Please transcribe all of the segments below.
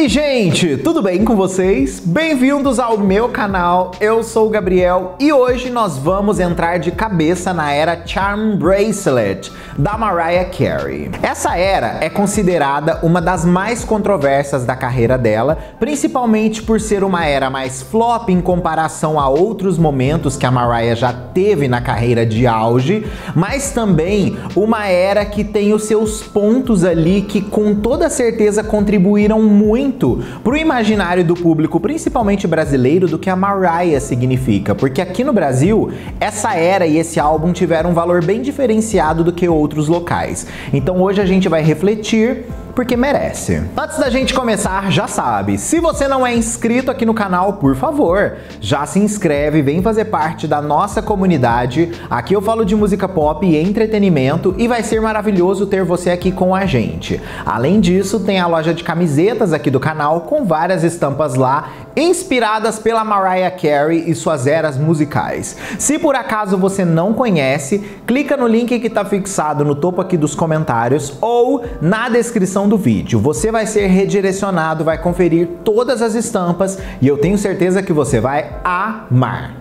aí, gente, tudo bem com vocês? Bem-vindos ao meu canal, eu sou o Gabriel e hoje nós vamos entrar de cabeça na era Charm Bracelet da Mariah Carey. Essa era é considerada uma das mais controversas da carreira dela, principalmente por ser uma era mais flop em comparação a outros momentos que a Mariah já teve na carreira de auge, mas também uma era que tem os seus pontos ali que com toda certeza contribuíram muito pro imaginário do público, principalmente brasileiro, do que a Mariah significa, porque aqui no Brasil, essa era e esse álbum tiveram um valor bem diferenciado do que outros locais. Então hoje a gente vai refletir porque merece. Antes da gente começar, já sabe, se você não é inscrito aqui no canal, por favor, já se inscreve, vem fazer parte da nossa comunidade. Aqui eu falo de música pop e entretenimento e vai ser maravilhoso ter você aqui com a gente. Além disso, tem a loja de camisetas aqui do canal com várias estampas lá, inspiradas pela Mariah Carey e suas eras musicais. Se por acaso você não conhece, clica no link que está fixado no topo aqui dos comentários ou na descrição do vídeo. Você vai ser redirecionado, vai conferir todas as estampas e eu tenho certeza que você vai amar.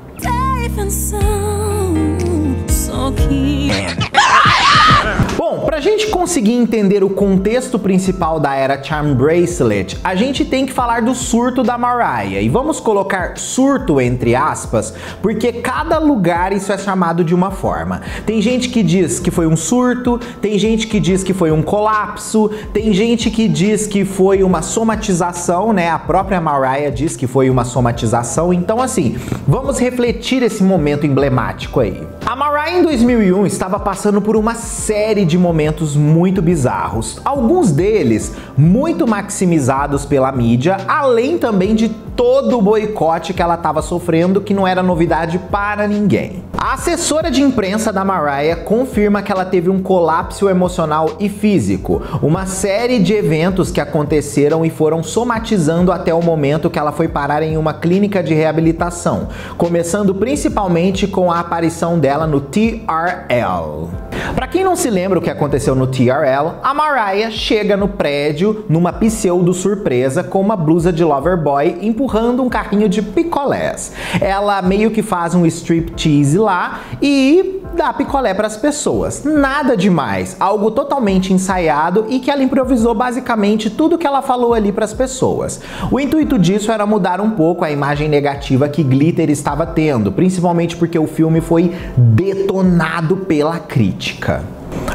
Bom, pra gente conseguir entender o contexto principal da era Charm Bracelet, a gente tem que falar do surto da Mariah. E vamos colocar surto entre aspas, porque cada lugar isso é chamado de uma forma. Tem gente que diz que foi um surto, tem gente que diz que foi um colapso, tem gente que diz que foi uma somatização, né? A própria Mariah diz que foi uma somatização. Então assim, vamos refletir esse momento emblemático aí. A Mariah em 2001 estava passando por uma série de momentos muito bizarros, alguns deles muito maximizados pela mídia, além também de todo o boicote que ela estava sofrendo, que não era novidade para ninguém. A assessora de imprensa da Mariah confirma que ela teve um colapso emocional e físico, uma série de eventos que aconteceram e foram somatizando até o momento que ela foi parar em uma clínica de reabilitação, começando principalmente com a aparição dela no TRL. Para quem não se lembra o que aconteceu no TRL, a Mariah chega no prédio numa pseudo surpresa com uma blusa de Loverboy empurrando um carrinho de picolés. Ela meio que faz um striptease lá e dá picolé para as pessoas. Nada demais, algo totalmente ensaiado e que ela improvisou basicamente tudo que ela falou ali para as pessoas. O intuito disso era mudar um pouco a imagem negativa que Glitter estava tendo, principalmente porque o filme foi detonado pela crítica.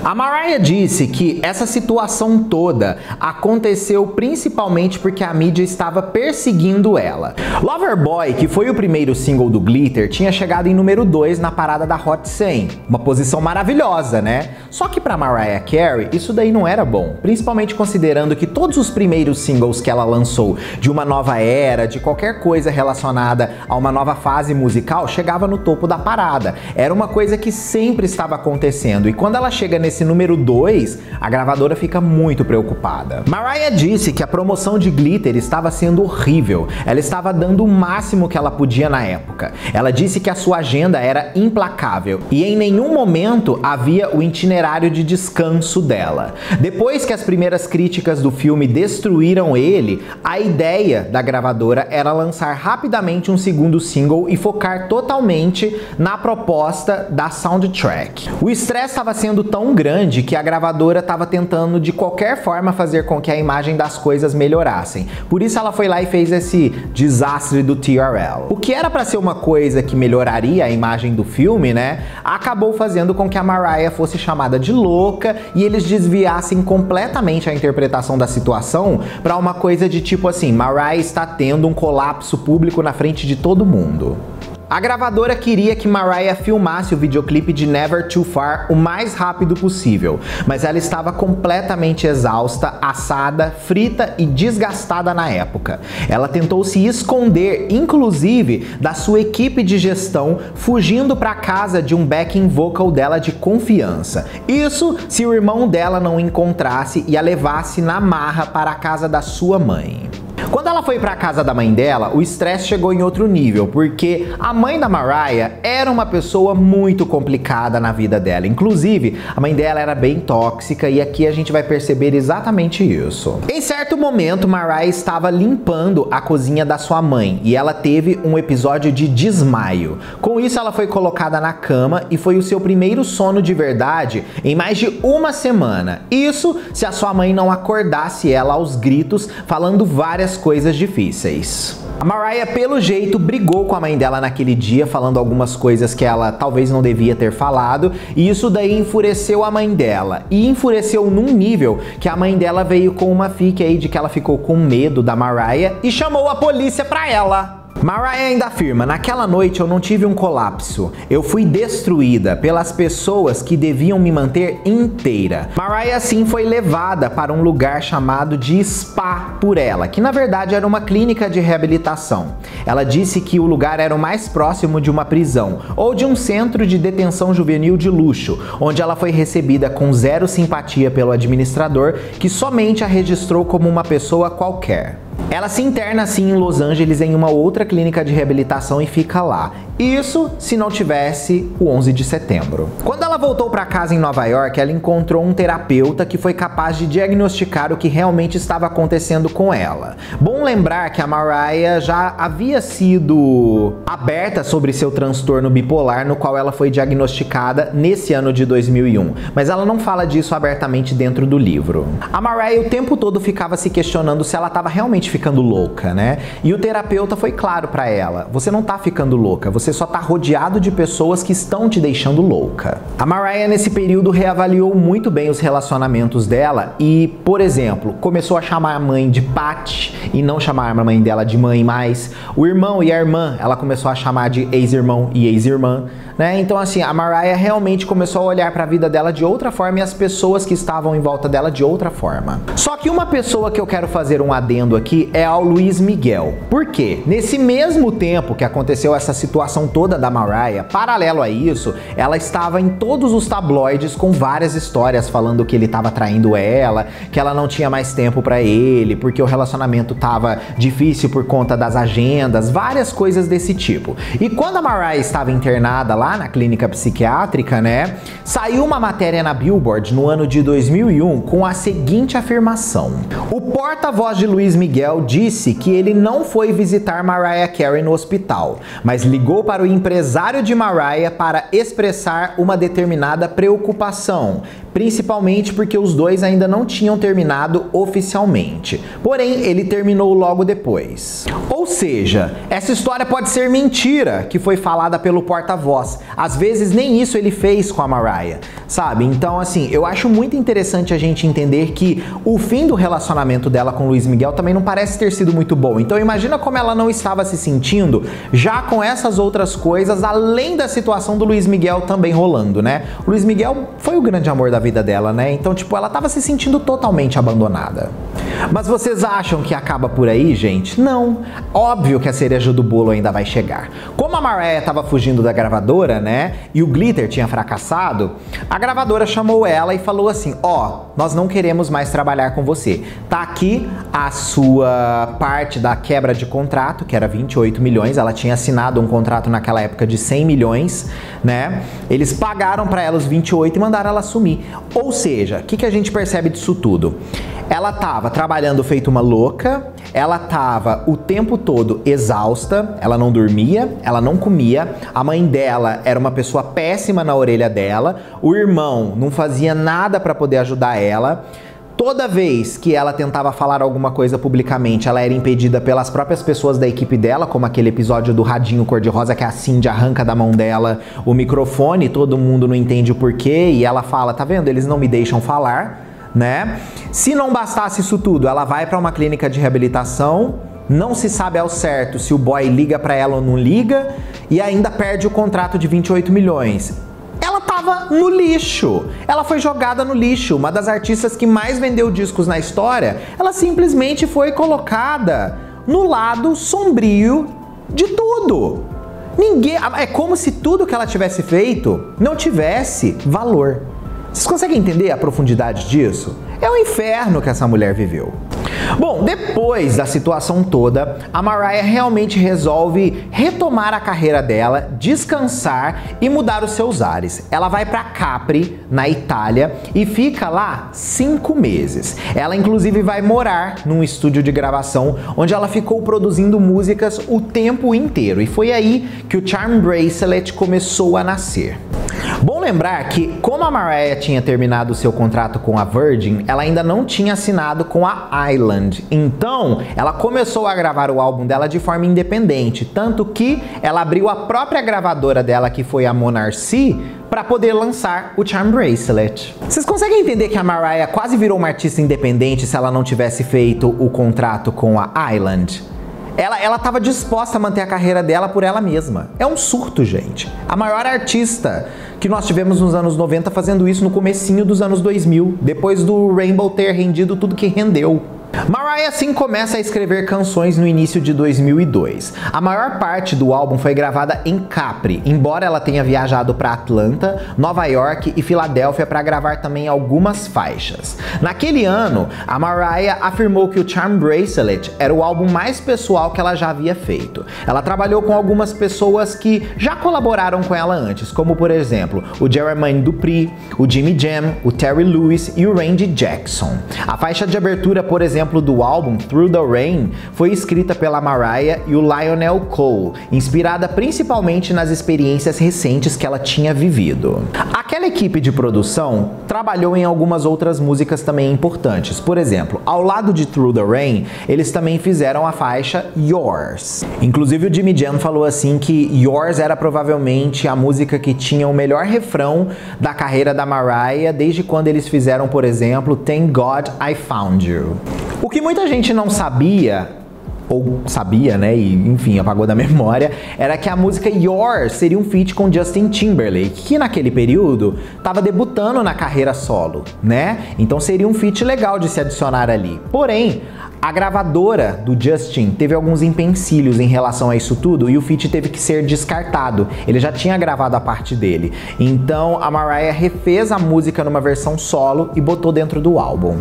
A Mariah disse que essa situação toda aconteceu principalmente porque a mídia estava perseguindo ela. Loverboy, que foi o primeiro single do Glitter, tinha chegado em número 2 na parada da Hot 100. Uma posição maravilhosa, né? Só que para Mariah Carey isso daí não era bom, principalmente considerando que todos os primeiros singles que ela lançou de uma nova era, de qualquer coisa relacionada a uma nova fase musical, chegava no topo da parada. Era uma coisa que sempre estava acontecendo e quando ela chega nesse número 2, a gravadora fica muito preocupada. Mariah disse que a promoção de Glitter estava sendo horrível, ela estava dando o máximo que ela podia na época. Ela disse que a sua agenda era implacável e em nenhum momento havia o itinerário de descanso dela. Depois que as primeiras críticas do filme destruíram ele, a ideia da gravadora era lançar rapidamente um segundo single e focar totalmente na proposta da soundtrack. O estresse estava sendo tão grande que a gravadora estava tentando de qualquer forma fazer com que a imagem das coisas melhorassem. Por isso ela foi lá e fez esse desastre do TRL. O que era para ser uma coisa que melhoraria a imagem do filme, né, acabou fazendo com que a Mariah fosse chamada de louca e eles desviassem completamente a interpretação da situação para uma coisa de tipo assim, Mariah está tendo um colapso público na frente de todo mundo. A gravadora queria que Mariah filmasse o videoclipe de Never Too Far o mais rápido possível, mas ela estava completamente exausta, assada, frita e desgastada na época. Ela tentou se esconder, inclusive, da sua equipe de gestão, fugindo para casa de um backing vocal dela de confiança. Isso se o irmão dela não encontrasse e a levasse na marra para a casa da sua mãe. Quando ela foi para a casa da mãe dela, o estresse chegou em outro nível, porque a mãe da Mariah era uma pessoa muito complicada na vida dela. Inclusive, a mãe dela era bem tóxica e aqui a gente vai perceber exatamente isso. Em certo momento, Mariah estava limpando a cozinha da sua mãe e ela teve um episódio de desmaio. Com isso, ela foi colocada na cama e foi o seu primeiro sono de verdade em mais de uma semana. Isso se a sua mãe não acordasse ela aos gritos, falando várias coisas difíceis. A Mariah, pelo jeito, brigou com a mãe dela naquele dia, falando algumas coisas que ela talvez não devia ter falado, e isso daí enfureceu a mãe dela. E enfureceu num nível que a mãe dela veio com uma fique aí de que ela ficou com medo da Mariah e chamou a polícia pra ela. Mariah ainda afirma: naquela noite eu não tive um colapso, eu fui destruída pelas pessoas que deviam me manter inteira. Mariah assim foi levada para um lugar chamado de spa por ela, que na verdade era uma clínica de reabilitação. Ela disse que o lugar era o mais próximo de uma prisão ou de um centro de detenção juvenil de luxo, onde ela foi recebida com zero simpatia pelo administrador, que somente a registrou como uma pessoa qualquer. Ela se interna assim em Los Angeles em uma outra clínica de reabilitação e fica lá. Isso se não tivesse o 11 de setembro. Quando ela voltou para casa em Nova York, ela encontrou um terapeuta que foi capaz de diagnosticar o que realmente estava acontecendo com ela. Bom lembrar que a Mariah já havia sido aberta sobre seu transtorno bipolar, no qual ela foi diagnosticada nesse ano de 2001, mas ela não fala disso abertamente dentro do livro. A Mariah o tempo todo ficava se questionando se ela estava realmente ficando louca, né? E o terapeuta foi claro para ela: você não tá ficando louca, você só tá rodeado de pessoas que estão te deixando louca. A Mariah nesse período reavaliou muito bem os relacionamentos dela e, por exemplo, começou a chamar a mãe de Pat e não chamar a mãe dela de mãe mais. O irmão e a irmã, ela começou a chamar de ex-irmão e ex-irmã, né? Então assim, a Mariah realmente começou a olhar para a vida dela de outra forma e as pessoas que estavam em volta dela de outra forma. Só que uma pessoa que eu quero fazer um adendo aqui é ao Luis Miguel. Por quê? Nesse mesmo tempo que aconteceu essa situação toda da Mariah, paralelo a isso, ela estava em todos os tabloides com várias histórias falando que ele estava traindo ela, que ela não tinha mais tempo para ele, porque o relacionamento estava difícil por conta das agendas, várias coisas desse tipo. E quando a Mariah estava internada lá na clínica psiquiátrica, né, saiu uma matéria na Billboard no ano de 2001 com a seguinte afirmação: o porta-voz de Luis Miguel disse que ele não foi visitar Mariah Carey no hospital, mas ligou para o empresário de Mariah para expressar uma determinada preocupação, principalmente porque os dois ainda não tinham terminado oficialmente. Porém, ele terminou logo depois. Ou seja, essa história pode ser mentira que foi falada pelo porta-voz. Às vezes nem isso ele fez com a Mariah, sabe? Então assim, eu acho muito interessante a gente entender que o fim do relacionamento dela com o Luis Miguel também não parece ter sido muito bom. Então imagina como ela não estava se sentindo já com essas outras coisas, além da situação do Luis Miguel também rolando, né? O Luis Miguel foi o grande amor da vida dela, né? Então, tipo, ela tava se sentindo totalmente abandonada. Mas vocês acham que acaba por aí, gente? Não. Óbvio que a cereja do bolo ainda vai chegar. Como a Mariah tava fugindo da gravadora, né? E o Glitter tinha fracassado, a gravadora chamou ela e falou assim: ó, nós não queremos mais trabalhar com você. Tá aqui a sua parte da quebra de contrato, que era 28 milhões. Ela tinha assinado um contrato naquela época de 100 milhões, né? Eles pagaram pra ela os 28 e mandaram ela sumir. Ou seja, o que a gente percebe disso tudo? Ela tava trabalhando feito uma louca, ela tava o tempo todo exausta, ela não dormia, ela não comia, a mãe dela era uma pessoa péssima na orelha dela, o irmão não fazia nada para poder ajudar ela. Toda vez que ela tentava falar alguma coisa publicamente, ela era impedida pelas próprias pessoas da equipe dela, como aquele episódio do radinho cor-de-rosa que a Cindy arranca da mão dela o microfone, todo mundo não entende o porquê, e ela fala: tá vendo, eles não me deixam falar, né? Se não bastasse isso tudo, ela vai para uma clínica de reabilitação, não se sabe ao certo se o boy liga para ela ou não liga, e ainda perde o contrato de 28 milhões. Ela tava no lixo, ela foi jogada no lixo. Uma das artistas que mais vendeu discos na história, ela simplesmente foi colocada no lado sombrio de tudo. Ninguém, é como se tudo que ela tivesse feito não tivesse valor. Vocês conseguem entender a profundidade disso? É o inferno que essa mulher viveu. Bom, depois da situação toda, a Mariah realmente resolve retomar a carreira dela, descansar e mudar os seus ares. Ela vai para Capri, na Itália, e fica lá 5 meses. Ela inclusive vai morar num estúdio de gravação onde ela ficou produzindo músicas o tempo inteiro. E foi aí que o Charm Bracelet começou a nascer. Bom lembrar que, como a Mariah tinha terminado seu contrato com a Virgin, ela ainda não tinha assinado com a Island. Então, ela começou a gravar o álbum dela de forma independente, tanto que ela abriu a própria gravadora dela, que foi a Monarch, para poder lançar o Charm Bracelet. Vocês conseguem entender que a Mariah quase virou uma artista independente se ela não tivesse feito o contrato com a Island? Ela estava disposta a manter a carreira dela por ela mesma. É um surto, gente. A maior artista que nós tivemos nos anos 90 fazendo isso no comecinho dos anos 2000, depois do Rainbow ter rendido tudo que rendeu. Mariah assim começa a escrever canções no início de 2002. A maior parte do álbum foi gravada em Capri, embora ela tenha viajado para Atlanta, Nova York e Filadélfia para gravar também algumas faixas. Naquele ano, a Mariah afirmou que o Charm Bracelet era o álbum mais pessoal que ela já havia feito. Ela trabalhou com algumas pessoas que já colaboraram com ela antes, como por exemplo, o Jermaine Dupri, o Jimmy Jam, o Terry Lewis e o Randy Jackson. A faixa de abertura, por exemplo, do álbum Through the Rain foi escrita pela Mariah e o Lionel Cole, inspirada principalmente nas experiências recentes que ela tinha vivido. Aquela equipe de produção trabalhou em algumas outras músicas também importantes. Por exemplo, ao lado de Through the Rain, eles também fizeram a faixa Yours. Inclusive o Jimmy Jam falou assim que Yours era provavelmente a música que tinha o melhor refrão da carreira da Mariah desde quando eles fizeram, por exemplo, Thank God I Found You. O que muita gente não sabia, ou sabia, né, e enfim, apagou da memória, era que a música Yours seria um feat com Justin Timberlake, que naquele período estava debutando na carreira solo, né? Então seria um feat legal de se adicionar ali. Porém, a gravadora do Justin teve alguns empecilhos em relação a isso tudo e o feat teve que ser descartado. Ele já tinha gravado a parte dele. Então a Mariah refez a música numa versão solo e botou dentro do álbum.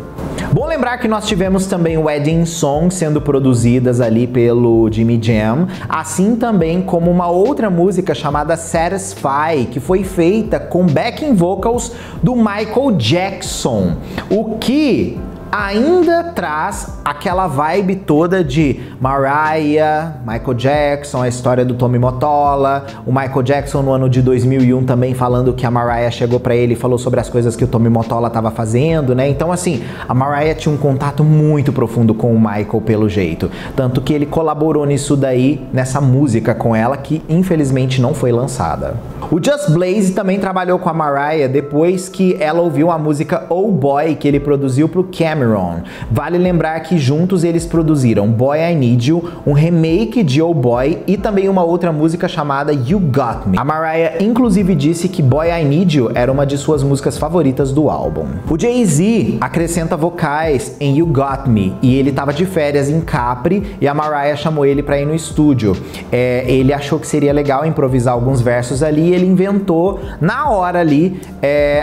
Bom lembrar que nós tivemos também Wedding Songs sendo produzidas ali pelo Jimmy Jam, assim também como uma outra música chamada Satisfy, que foi feita com backing vocals do Michael Jackson, o que ainda traz aquela vibe toda de Mariah, Michael Jackson, a história do Tommy Mottola, o Michael Jackson no ano de 2001 também falando que a Mariah chegou pra ele e falou sobre as coisas que o Tommy Mottola tava fazendo, né? Então assim, a Mariah tinha um contato muito profundo com o Michael pelo jeito, tanto que ele colaborou nisso daí, nessa música com ela, que infelizmente não foi lançada. O Just Blaze também trabalhou com a Mariah depois que ela ouviu a música Oh Boy, que ele produziu pro Cameron. Vale lembrar que juntos eles produziram Boy I Need You, um remake de Oh Boy e também uma outra música chamada You Got Me. A Mariah inclusive disse que Boy I Need You era uma de suas músicas favoritas do álbum. O Jay-Z acrescenta vocais em You Got Me e ele estava de férias em Capri e a Mariah chamou ele para ir no estúdio. Ele achou que seria legal improvisar alguns versos ali e ele inventou na hora ali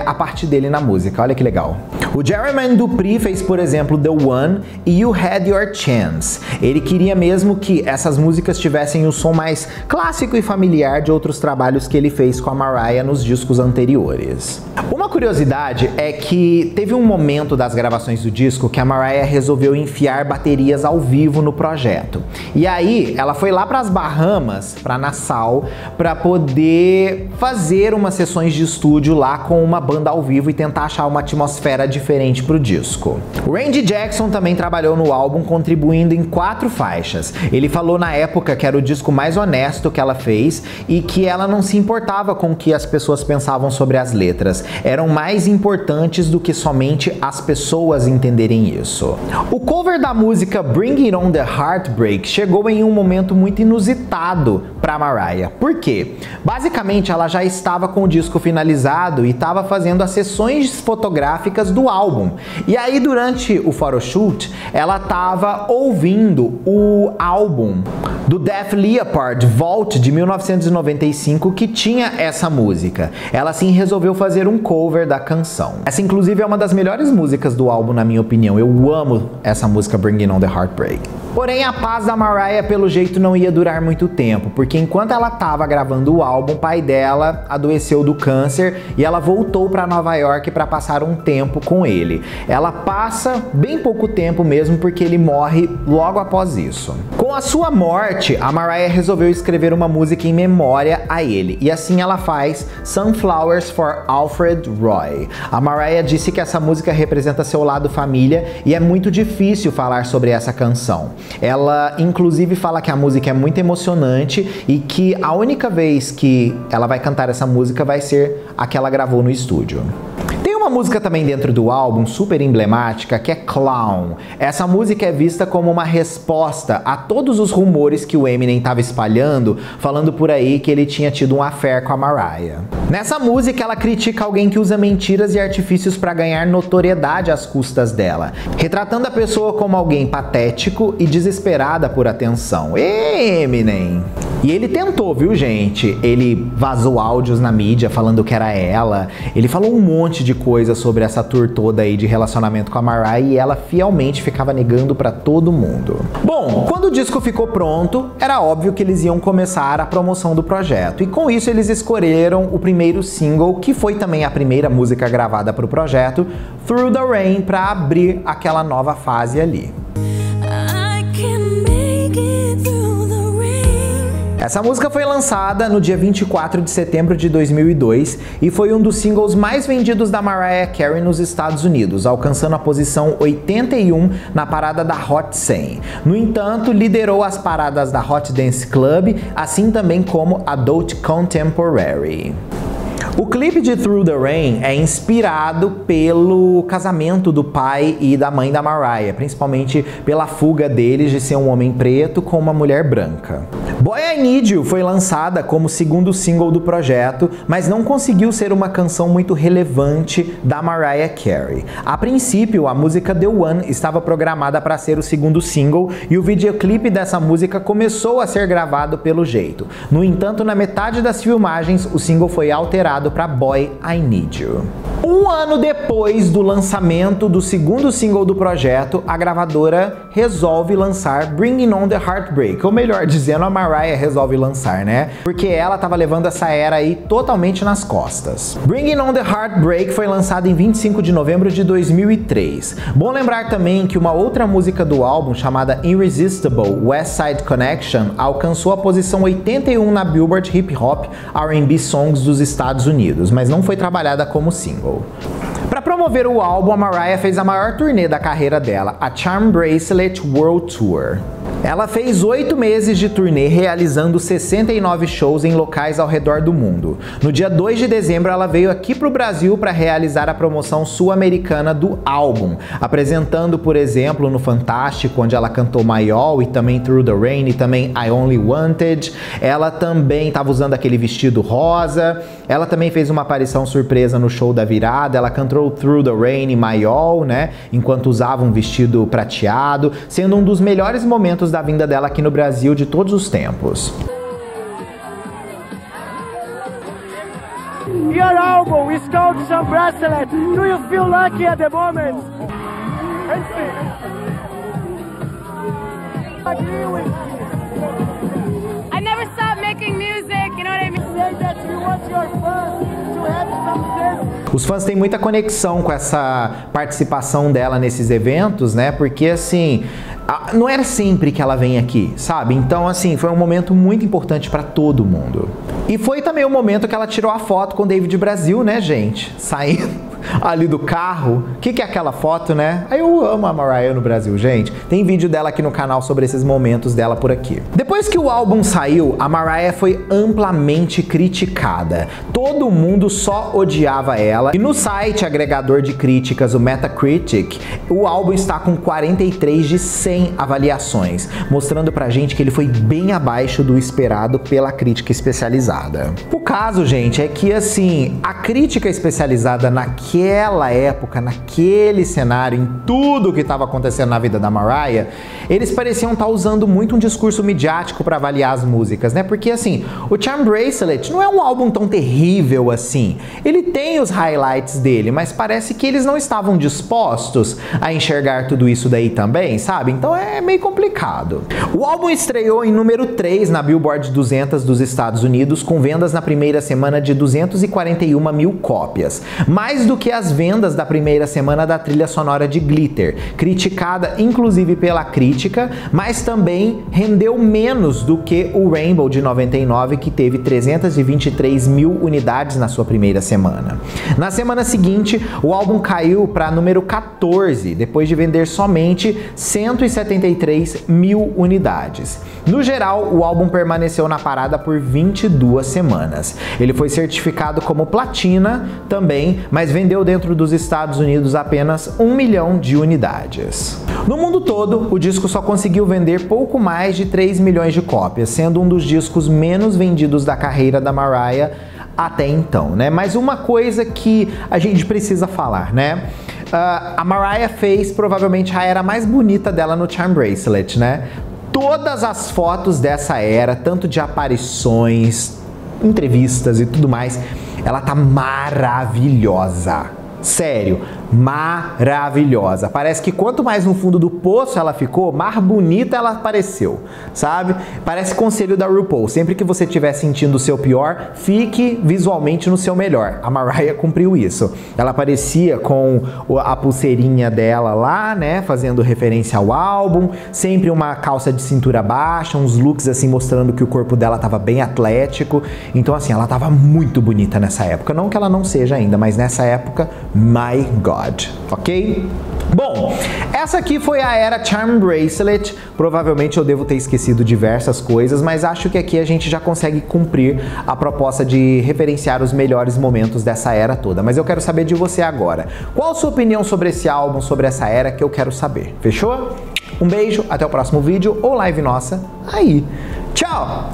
a parte dele na música. Olha que legal. O Jermaine Dupri fez, por exemplo, The One e You Had Your Chance. Ele queria mesmo que essas músicas tivessem o som mais clássico e familiar de outros trabalhos que ele fez com a Mariah nos discos anteriores. Uma curiosidade é que teve um momento das gravações do disco que a Mariah resolveu enfiar baterias ao vivo no projeto. E aí ela foi lá para as Bahamas, para Nassau, para poder fazer umas sessões de estúdio lá com uma banda ao vivo e tentar achar uma atmosfera diferente pro disco. O Randy Jackson também trabalhou no álbum, contribuindo em 4 faixas. Ele falou na época que era o disco mais honesto que ela fez e que ela não se importava com o que as pessoas pensavam sobre as letras. Eram mais importantes do que somente as pessoas entenderem isso. O cover da música Bring It On The Heartbreak chegou em um momento muito inusitado para Mariah. Por quê? Basicamente, ela já estava com o disco finalizado e estava fazendo as sessões fotográficas do álbum. E aí, durante o photoshoot, ela estava ouvindo o álbum do Def Leppard, Vault, de 1995, que tinha essa música. Ela sim resolveu fazer um cover da canção. Essa inclusive é uma das melhores músicas do álbum, na minha opinião. Eu amo essa música, Bringing on the Heartbreak. Porém, a paz da Mariah, pelo jeito, não ia durar muito tempo, porque enquanto ela estava gravando o álbum, o pai dela adoeceu do câncer e ela voltou para Nova York para passar um tempo com ele. Ela passa bem pouco tempo mesmo, porque ele morre logo após isso. Com a sua morte, a Mariah resolveu escrever uma música em memória a ele, e assim ela faz Sunflowers for Alfred Roy. A Mariah disse que essa música representa seu lado família e é muito difícil falar sobre essa canção. Ela inclusive fala que a música é muito emocionante e que a única vez que ela vai cantar essa música vai ser a que ela gravou no estúdio. Tem uma música também dentro do álbum super emblemática que é Clown. Essa música é vista como uma resposta a todos os rumores que o Eminem estava espalhando, falando por aí que ele tinha tido um affair com a Mariah. Nessa música ela critica alguém que usa mentiras e artifícios para ganhar notoriedade às custas dela, retratando a pessoa como alguém patético e desesperada por atenção. Eminem! E ele tentou, viu, gente? Ele vazou áudios na mídia falando que era ela. Ele falou um monte de coisa sobre essa tour toda aí de relacionamento com a Mariah e ela fielmente ficava negando pra todo mundo. Bom, quando o disco ficou pronto, era óbvio que eles iam começar a promoção do projeto. E com isso eles escolheram o primeiro single, que foi também a primeira música gravada pro projeto, Through the Rain, pra abrir aquela nova fase ali. Essa música foi lançada no dia 24 de setembro de 2002 e foi um dos singles mais vendidos da Mariah Carey nos Estados Unidos, alcançando a posição 81 na parada da Hot 100. No entanto, liderou as paradas da Hot Dance Club, assim também como Adult Contemporary. O clipe de Through the Rain é inspirado pelo casamento do pai e da mãe da Mariah, principalmente pela fuga deles de ser um homem preto com uma mulher branca. Boy I Need You foi lançada como segundo single do projeto, mas não conseguiu ser uma canção muito relevante da Mariah Carey. A princípio, a música The One estava programada para ser o segundo single e o videoclipe dessa música começou a ser gravado pelo jeito. No entanto, na metade das filmagens, o single foi alterado para Boy I Need You. Um ano depois do lançamento do segundo single do projeto, a gravadora resolve lançar Bringing on the Heartbreak, ou melhor dizendo, a Mariah resolve lançar, né? Porque ela tava levando essa era aí totalmente nas costas. Bringing on the Heartbreak foi lançada em 25 de novembro de 2003. Bom lembrar também que uma outra música do álbum, chamada Irresistible West Side Connection, alcançou a posição 81 na Billboard Hip Hop R&B Songs dos Estados Unidos, mas não foi trabalhada como single. Para promover o álbum, a Mariah fez a maior turnê da carreira dela, a Charm Bracelet World Tour. Ela fez 8 meses de turnê, realizando 69 shows em locais ao redor do mundo. No dia 2 de dezembro, ela veio aqui para o Brasil para realizar a promoção sul-americana do álbum, apresentando, por exemplo, no Fantástico, onde ela cantou My All, e também Through the Rain, e também I Only Wanted. Ela também estava usando aquele vestido rosa. Ela também fez uma aparição surpresa no show da virada. Ela cantou Through the Rain e My All, né, enquanto usava um vestido prateado, sendo um dos melhores momentos da vinda dela aqui no Brasil de todos os tempos. Your album is called Charm Bracelet. Do you feel lucky at the moment? I never stopped making music, you know what I mean? Say that you want your fans to have success. Os fãs têm muita conexão com essa participação dela nesses eventos, né? Porque assim, não era sempre que ela vem aqui, sabe? Então assim, foi um momento muito importante pra todo mundo. E foi também o momento que ela tirou a foto com o David Brasil, né, gente? Saindo ali do carro. O que é aquela foto, né? Eu amo a Mariah no Brasil, gente. Tem vídeo dela aqui no canal sobre esses momentos dela por aqui. Depois que o álbum saiu, a Mariah foi amplamente criticada. Todo mundo só odiava ela. E no site agregador de críticas, o Metacritic, o álbum está com 43 de 100 avaliações, mostrando pra gente que ele foi bem abaixo do esperado pela crítica especializada. O caso, gente, é que assim, a crítica especializada naquele naquela época, naquele cenário, em tudo que estava acontecendo na vida da Mariah, eles pareciam estar usando muito um discurso midiático para avaliar as músicas, né? Porque assim, o Charm Bracelet não é um álbum tão terrível assim. Ele tem os highlights dele, mas parece que eles não estavam dispostos a enxergar tudo isso daí também, sabe? Então é meio complicado. O álbum estreou em número 3 na Billboard 200 dos Estados Unidos, com vendas na primeira semana de 241 mil cópias, mais do que as vendas da primeira semana da trilha sonora de Glitter, criticada inclusive pela crítica, mas também rendeu menos do que o Rainbow de 99, que teve 323 mil unidades na sua primeira semana. Na semana seguinte, o álbum caiu para número 14, depois de vender somente 173 mil unidades. No geral, o álbum permaneceu na parada por 22 semanas. Ele foi certificado como platina também, mas vendeu dentro dos Estados Unidos apenas 1 milhão de unidades. No mundo todo, o disco só conseguiu vender pouco mais de 3 milhões de cópias, sendo um dos discos menos vendidos da carreira da Mariah até então, né? Mas uma coisa que a gente precisa falar, né? A Mariah fez provavelmente a era mais bonita dela no Charm Bracelet, né? Todas as fotos dessa era, tanto de aparições, entrevistas e tudo mais, ela tá maravilhosa. Sério, maravilhosa. Parece que quanto mais no fundo do poço ela ficou, mais bonita ela pareceu, sabe? Parece conselho da RuPaul. Sempre que você estiver sentindo o seu pior, fique visualmente no seu melhor. A Mariah cumpriu isso. Ela aparecia com a pulseirinha dela lá, né? Fazendo referência ao álbum. Sempre uma calça de cintura baixa, uns looks assim mostrando que o corpo dela tava bem atlético. Então assim, ela tava muito bonita nessa época. Não que ela não seja ainda, mas nessa época, my God, ok? Bom, essa aqui foi a era Charm Bracelet. Provavelmente eu devo ter esquecido diversas coisas, mas acho que aqui a gente já consegue cumprir a proposta de referenciar os melhores momentos dessa era toda. Mas eu quero saber de você agora. Qual a sua opinião sobre esse álbum, sobre essa era, que eu quero saber? Fechou? Um beijo, até o próximo vídeo ou live nossa aí. Tchau!